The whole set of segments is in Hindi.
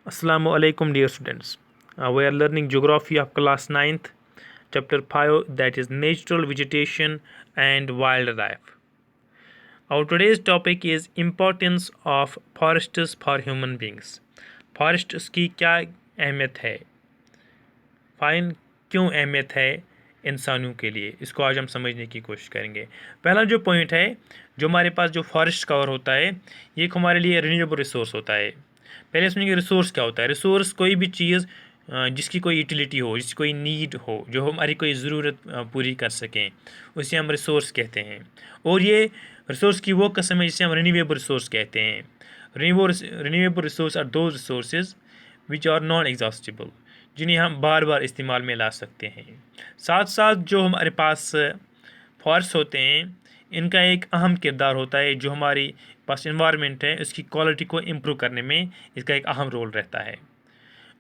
Assalamu alaikum, dear students. We are learning geography of class 9th, chapter 5, that is natural vegetation and wildlife. Our today's topic is importance of forests for human beings. Forests की क्या अहमियत है, फाइन क्यों अहमियत है इंसानों के लिए, इसको आज हम समझने की कोशिश करेंगे। पहला जो पॉइंट है, जो हमारे पास जो फॉरेस्ट कवर होता है, ये एक हमारे लिए रिन्यूएबल रिसोर्स होता है। पहले समझेंगे रिसोर्स क्या होता है। रिसोर्स कोई भी चीज़ जिसकी कोई यूटिलिटी हो, जिसकी कोई नीड हो, जो हमारी कोई ज़रूरत पूरी कर सकें, उसे हम रिसोर्स कहते हैं। और ये रिसोर्स की वो किस्म है जिसे हम रिन्यूएबल रिसोर्स कहते हैं। Renewable resource are those resources which are non exhaustible, जिन्हें हम बार बार इस्तेमाल में ला सकते हैं। साथ साथ जो हमारे पास फॉरेस्ट होते हैं, इनका एक अहम किरदार होता है। जो हमारी पास इन्वायरमेंट है, उसकी क्वालिटी को इम्प्रूव करने में इसका एक अहम रोल रहता है।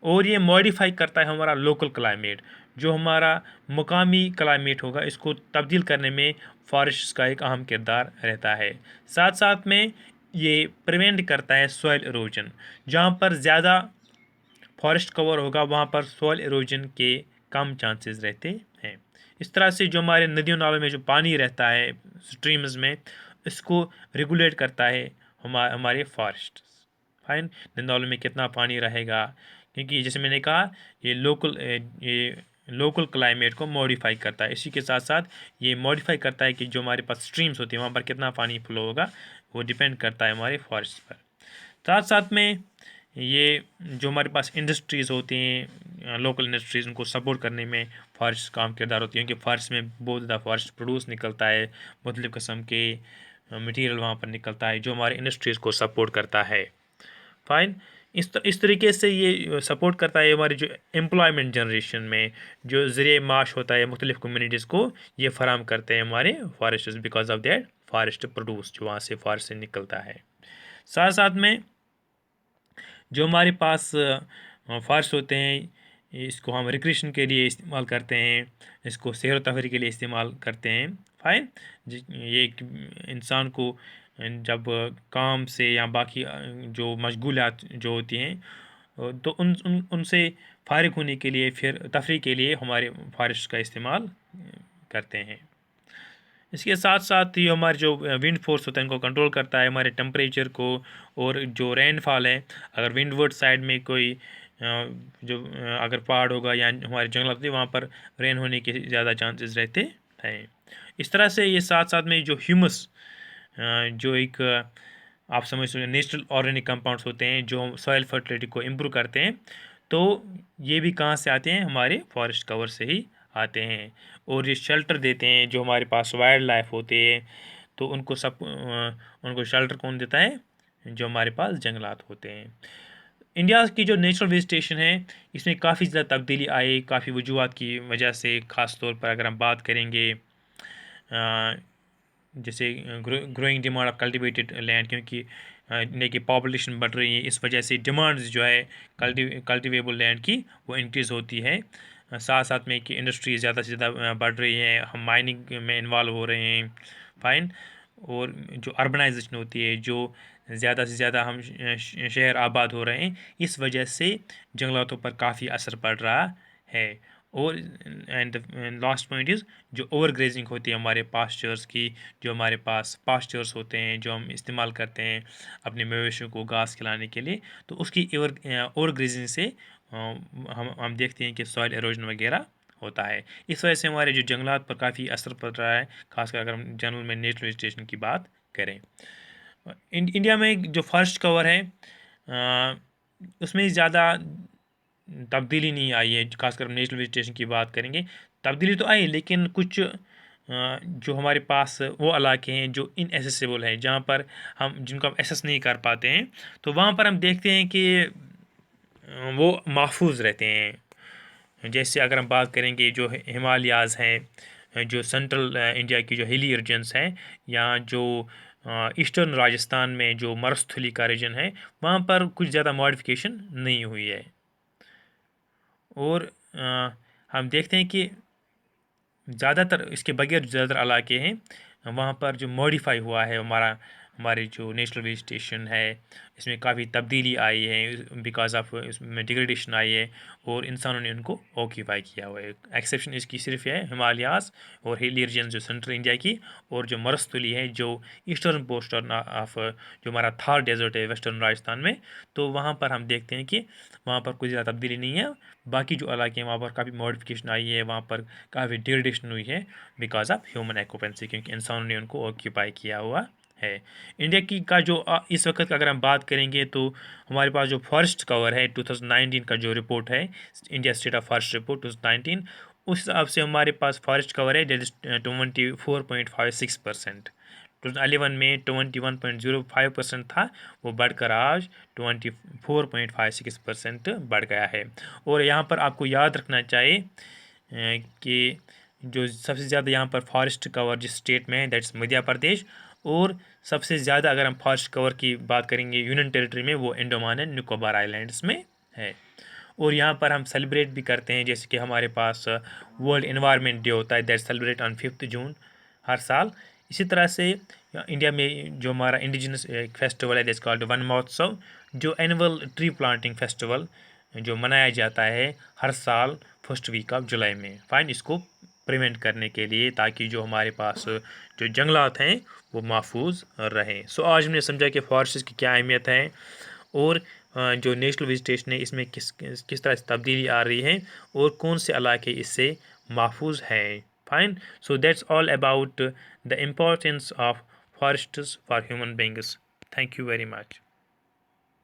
और ये मॉडिफाई करता है हमारा लोकल क्लाइमेट। जो हमारा मुकामी क्लाइमेट होगा, इसको तब्दील करने में फॉरेस्ट का एक अहम किरदार रहता है। साथ साथ में ये प्रिवेंट करता है सॉइल इरोजन। जहाँ पर ज़्यादा फॉरेस्ट कवर होगा, वहाँ पर सॉइल इरोजन के कम चांसेस रहते हैं। इस तरह से जो हमारे नदियों नालों में जो पानी रहता है स्ट्रीम्स में, इसको रेगुलेट करता है हमारे फॉरेस्ट। फाइन, नदी नालों में कितना पानी रहेगा, क्योंकि जैसे मैंने कहा, ये लोकल क्लाइमेट को मॉडिफाई करता है। इसी के साथ साथ ये मॉडिफाई करता है कि जो हमारे पास स्ट्रीम्स होती हैं, वहाँ पर कितना पानी फ्लो होगा, वो डिपेंड करता है हमारे फॉरेस्ट पर। साथ साथ में ये जो हमारे पास इंडस्ट्रीज़ होती हैं, लोकल इंडस्ट्रीज़, उनको सपोर्ट करने में फॉरेस्ट का अहम किरदार होती है। क्योंकि फॉरेस्ट में बहुत ज़्यादा फॉरेस्ट प्रोड्यूस निकलता है, मुख्तलिफ़ किस्म के मटेरियल वहाँ पर निकलता है, जो हमारे इंडस्ट्रीज़ को सपोर्ट करता है। फाइन, इस तरीके से ये सपोर्ट करता है हमारी जो एम्प्लॉयमेंट जनरेशन में, जो ज़रिए माश होता है मुख्तलिफ़ कम्युनिटीज़ को, ये फराहम करते हैं हमारे forest, because of that forest produce जो वहाँ से फॉरेस्ट से निकलता है। साथ साथ में जो हमारे पास फॉरेस्ट होते हैं, इसको हम रिक्रिएशन के लिए इस्तेमाल करते हैं, इसको सैर व तफरीह के लिए इस्तेमाल करते हैं। फाइन, ये एक इंसान को जब काम से या बाकी जो मशगूलात जो होती हैं, तो उनसे फारिग होने के लिए, फिर तफरीह के लिए हमारे फॉरेस्ट का इस्तेमाल करते हैं। इसके साथ साथ ये हमारे जो विंड फोर्स होता है, इनको कंट्रोल करता है, हमारे टेम्परेचर को। और जो रेनफॉल है, अगर विंडवर्ड साइड में कोई अगर पहाड़ होगा या हमारे जंगल होते हैं, वहाँ पर रेन होने के ज़्यादा चांसेस रहते हैं। इस तरह से ये साथ साथ में जो ह्यूमस, जो एक आप समझ सकते हैं नेचुरल ऑर्गेनिक कंपाउंड्स होते हैं, जो सॉइल फर्टिलिटी को इम्प्रूव करते हैं, तो ये भी कहाँ से आते हैं, हमारे फॉरेस्ट कवर से ही आते हैं। और ये शेल्टर देते हैं जो हमारे पास वाइल्ड लाइफ होते हैं, तो उनको शेल्टर कौन देता है, जो हमारे पास जंगलात होते हैं। इंडिया की जो नेचुरल वेजिटेशन है, इसमें काफ़ी ज़्यादा तब्दीली आई, काफ़ी वजूहत की वजह से। ख़ास तौर पर अगर हम बात करेंगे, जैसे growing demand of cultivated land, क्योंकि इंडिया की पॉपुलेशन बढ़ रही है, इस वजह से डिमांड्स जो है कल्टिवेबल लैंड की, वो इंक्रीज़ होती है। साथ साथ में कि इंडस्ट्री ज़्यादा से ज़्यादा बढ़ रही है, हम माइनिंग में इन्वॉल्व हो रहे हैं। फाइन, और जो अर्बनाइजेशन होती है, जो ज़्यादा से ज़्यादा हम शहर आबाद हो रहे हैं, इस वजह से जंगलातों पर काफ़ी असर पड़ रहा है। और एंड लास्ट पॉइंट इज़ जो ओवर ग्रेजिंग होती है हमारे पास्चर्स की, जो हमारे पास पास्चर्स होते हैं, जो हम इस्तेमाल करते हैं अपने मवेशियों को घास खिलाने के लिए, तो उसकी ओवर ग्रेजिंग से हम देखते हैं कि सॉइल एरोजन वगैरह होता है। इस वजह से हमारे जो जंगलात पर काफ़ी असर पड़ रहा है, खासकर अगर हम जनरल में नेचुरल वेजिटेशन की बात करें। इंडिया में जो फॉरेस्ट कवर है, उसमें ज़्यादा तब्दीली नहीं आई है। खासकर नेशनल वेजिटेशन की बात करेंगे, तब्दीली तो आई, लेकिन कुछ जो हमारे पास वो इलाके हैं जो इनएसेसिबल हैं, जहाँ पर हम जिनको हम एक्सेस नहीं कर पाते हैं, तो वहाँ पर हम देखते हैं कि वो महफूज रहते हैं। जैसे अगर हम बात करेंगे, जो हिमालयाज़ हैं, जो सेंट्रल इंडिया की जो हिली रीजन्स हैं, या जो ईस्टर्न राजस्थान में जो मरुस्थली का रीजन है, वहाँ पर कुछ ज़्यादा मॉडिफिकेशन नहीं हुई है। और हम देखते हैं कि ज़्यादातर इसके बगैर ज़्यादातर इलाके हैं, वहाँ पर जो मॉडिफाई हुआ है हमारा हमारी जो नेचुरल वेजिटेशन है इसमें काफ़ी तब्दीली आई है, बिकॉज ऑफ इसमें डिग्रेडेशन आई है और इंसानों ने उनको ऑक्यूपाई किया हुआ है। एक्सेप्शन इसकी सिर्फ है हिमालयाज़ और हिली रीजन जो सेंट्रल इंडिया की, और जो मरुस्थली है जो ईस्टर्न पोस्टर्न ऑफ जो हमारा थार डेजर्ट है वेस्टर्न राजस्थान में, तो वहाँ पर हम देखते हैं कि वहाँ पर कोई ज़्यादा तब्दीली नहीं है। बाकी जो इलाके हैं वहाँ पर काफ़ी मॉडिफिकेशन आई है, वहाँ पर काफ़ी डिग्रेडेशन हुई है बिकॉज ऑफ ह्यूमन ऑक्यूपेंसी, क्योंकि इंसानों ने उनको ऑक्यूपाई किया हुआ है। इंडिया की का जो इस वक्त का अगर हम बात करेंगे तो हमारे पास जो फॉरेस्ट कवर है 2019 का जो रिपोर्ट है, India state of forest report 2019, उस हिसाब से हमारे पास फॉरेस्ट कवर है डेट इज 24.56%। 2011 में 21.05% था, वो बढ़कर आज 24.56% बढ़ गया है। और यहाँ पर आपको याद रखना चाहिए कि जो सबसे ज़्यादा यहाँ पर फॉरेस्ट कवर जिस स्टेट में है दैट्स मध्य प्रदेश, और सबसे ज़्यादा अगर हम फॉरेस्ट कवर की बात करेंगे यूनियन टेरिटरी में, वो अंडमान एंड निकोबार आइलैंड्स में है। और यहाँ पर हम सेलिब्रेट भी करते हैं, जैसे कि हमारे पास वर्ल्ड एनवायरनमेंट डे होता है दैट सेलिब्रेट ऑन 5 जून हर साल। इसी तरह से इंडिया में जो हमारा इंडिजिनस एक फेस्टिवल है दैट्स कॉल्ड वन महोत्सव, जो एनुअल ट्री प्लांटिंग फेस्टिवल जो मनाया जाता है हर साल फर्स्ट वीक ऑफ जुलाई में। फाइन, इसको प्रिवेंट करने के लिए, ताकि जो हमारे पास जो जंगलात हैं वो महफूज रहें। सो आज हमने समझा कि फॉरेस्ट की क्या अहमियत है, और जो नेशनल वेजिटेशन है इसमें किस किस तरह से तब्दीली आ रही है, और कौन से इलाके इससे महफूज हैं। Fine, so that's all about the importance of forests for human beings. Thank you very much.